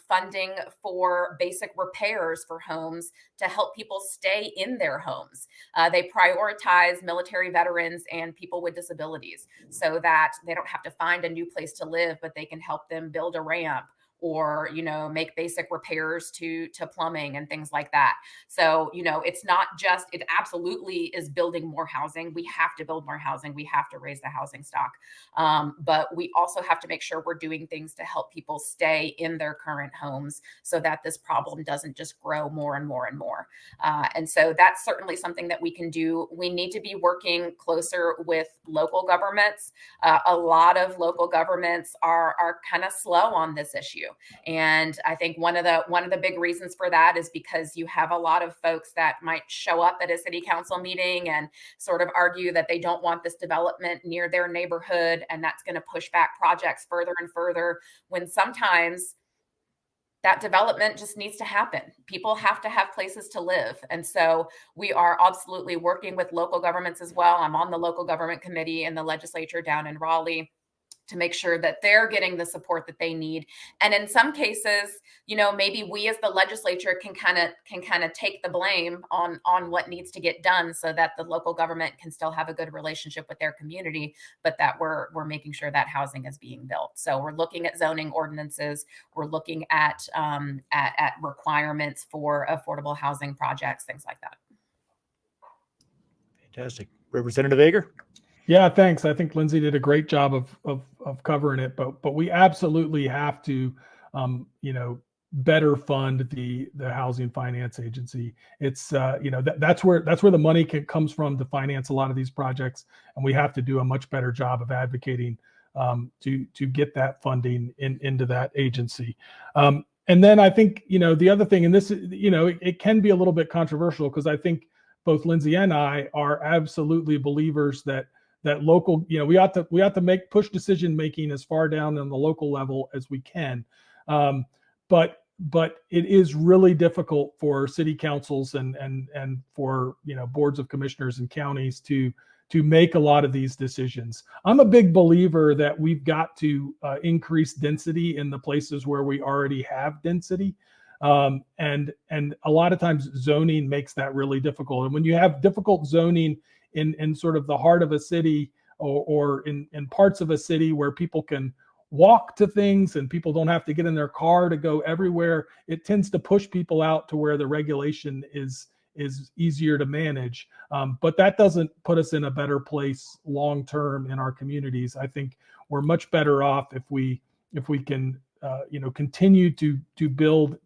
funding for basic repairs for homes to help people stay in their homes. They prioritize military veterans and people with disabilities so that they don't have to find a new place to live, but they can help them build a ramp or, make basic repairs to plumbing and things like that. So, it's not just, it absolutely is building more housing. We have to build more housing. We have to raise the housing stock. But we also have to make sure we're doing things to help people stay in their current homes so that this problem doesn't just grow more and more and more. And so that's certainly something that we can do. We need to be working closer with local governments. A lot of local governments are kind of slow on this issue. And I think one of the big reasons for that is because you have a lot of folks that might show up at a city council meeting and sort of argue that they don't want this development near their neighborhood, and that's going to push back projects further and further, when sometimes that development just needs to happen. People have to have places to live. And so we are absolutely working with local governments as well. I'm on the local government committee in the legislature down in Raleigh to make sure that they're getting the support that they need. And in some cases, maybe we as the legislature can kind of take the blame on what needs to get done so that the local government can still have a good relationship with their community, but that we're making sure that housing is being built. So we're looking at zoning ordinances. We're looking at requirements for affordable housing projects, things like that. Fantastic. Representative Ager. Yeah, thanks. I think Lindsey did a great job of covering it, but we absolutely have to, better fund the Housing Finance Agency. It's that's where the money comes from to finance a lot of these projects, and we have to do a much better job of advocating to get that funding into that agency. And then I think the other thing, and this it can be a little bit controversial, because I think both Lindsey and I are absolutely believers that local, we ought to push decision making as far down on the local level as we can. But it is really difficult for city councils and for boards of commissioners and counties to make a lot of these decisions. I'm a big believer that we've got to increase density in the places where we already have density. And a lot of times zoning makes that really difficult. And when you have difficult zoning in sort of the heart of a city, or in parts of a city where people can walk to things and people don't have to get in their car to go everywhere, it tends to push people out to where the regulation is easier to manage. But that doesn't put us in a better place long term in our communities. I think we're much better off if we can continue to build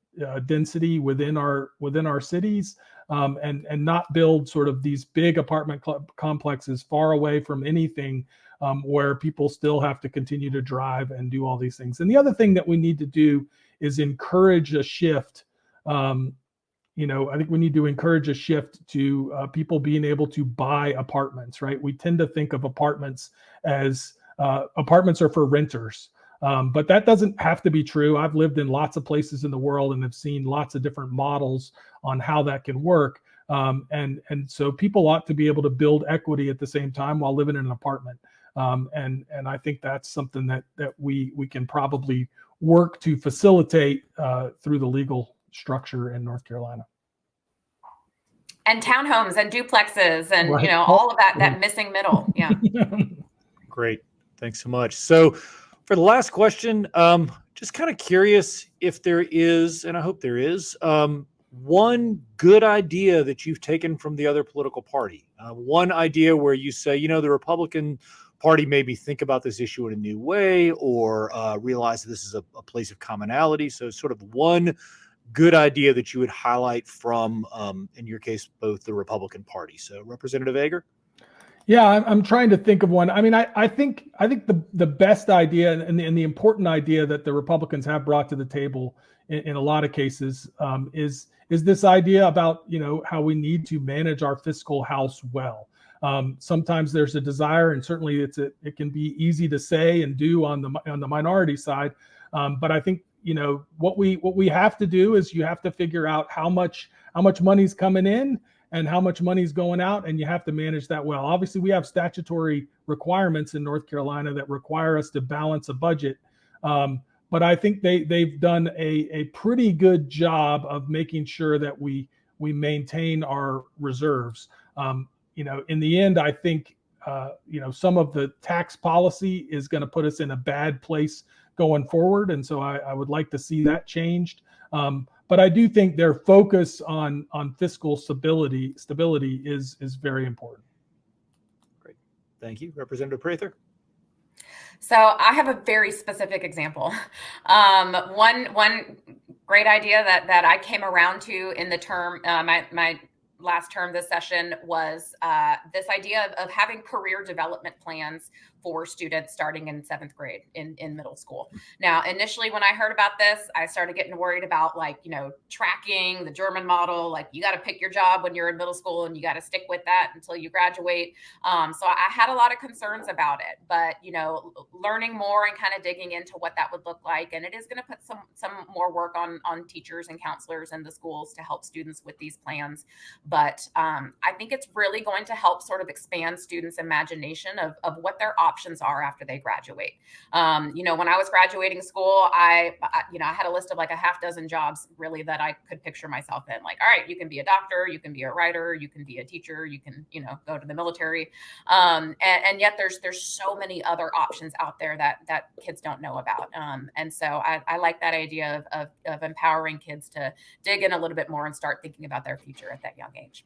density within our cities, and not build sort of these big apartment complexes far away from anything, where people still have to continue to drive and do all these things. And the other thing that we need to do is encourage a shift. I think we need to encourage a shift to people being able to buy apartments, right? We tend to think of apartments as apartments are for renters. But that doesn't have to be true. I've lived in lots of places in the world and have seen lots of different models on how that can work. And so people ought to be able to build equity at the same time while living in an apartment. And I think that's something that we can probably work to facilitate through the legal structure in North Carolina. And townhomes and duplexes and Right. all of that missing middle. Yeah. Great. Thanks so much. So for the last question, just kind of curious if there is, and I hope there is, one good idea that you've taken from the other political party. One idea where you say, the Republican Party maybe think about this issue in a new way, or realize that this is a place of commonality. So sort of one good idea that you would highlight from, in your case, both the Republican Party. So Representative Ager? Yeah, I'm trying to think of one. I mean, I think the best idea and the important idea that the Republicans have brought to the table in a lot of cases is this idea about how we need to manage our fiscal house well. Sometimes there's a desire, and certainly it can be easy to say and do on the minority side. But I think what we have to do is you have to figure out how much money's coming in and how much money's going out, and you have to manage that well. Obviously, we have statutory requirements in North Carolina that require us to balance a budget. But I think they've done a pretty good job of making sure that we maintain our reserves. In the end, I think some of the tax policy is going to put us in a bad place going forward, and so I would like to see that changed. But I do think their focus on fiscal stability is very important. Great. Thank you. Representative Prather? So I have a very specific example. One great idea that I came around to in the term, my last term this session, was this idea of having career development plans for students starting in 7th grade in middle school. Now, initially, when I heard about this, I started getting worried about tracking the German model. You got to pick your job when you're in middle school and you got to stick with that until you graduate. So I had a lot of concerns about it, but learning more and kind of digging into what that would look like. And it is going to put some more work on teachers and counselors in the schools to help students with these plans. But I think it's really going to help sort of expand students' imagination of what their options are after they graduate. When I was graduating school, I had a list of like a half dozen jobs really that I could picture myself in. All right, you can be a doctor, you can be a writer, you can be a teacher, you can, go to the military. And yet there's so many other options out there that kids don't know about. And so I like that idea of empowering kids to dig in a little bit more and start thinking about their future at that young age.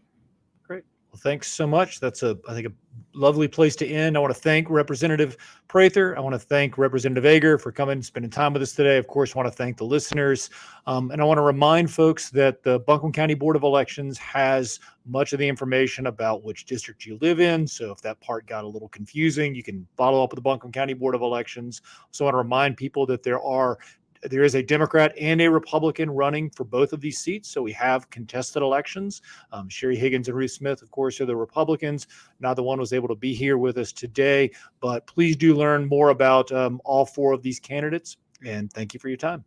Great. Well, thanks so much. That's I think, a lovely place to end. I want to thank Representative Prather. I want to thank Representative Ager for coming and spending time with us today. Of course, I want to thank the listeners. And I want to remind folks that the Buncombe County Board of Elections has much of the information about which district you live in. So if that part got a little confusing, you can follow up with the Buncombe County Board of Elections. So I want to remind people that there is a Democrat and a Republican running for both of these seats. So we have contested elections. Sherry Higgins and Ruth Smith, of course, are the Republicans. Neither one was able to be here with us today, but please do learn more about all four of these candidates. And thank you for your time.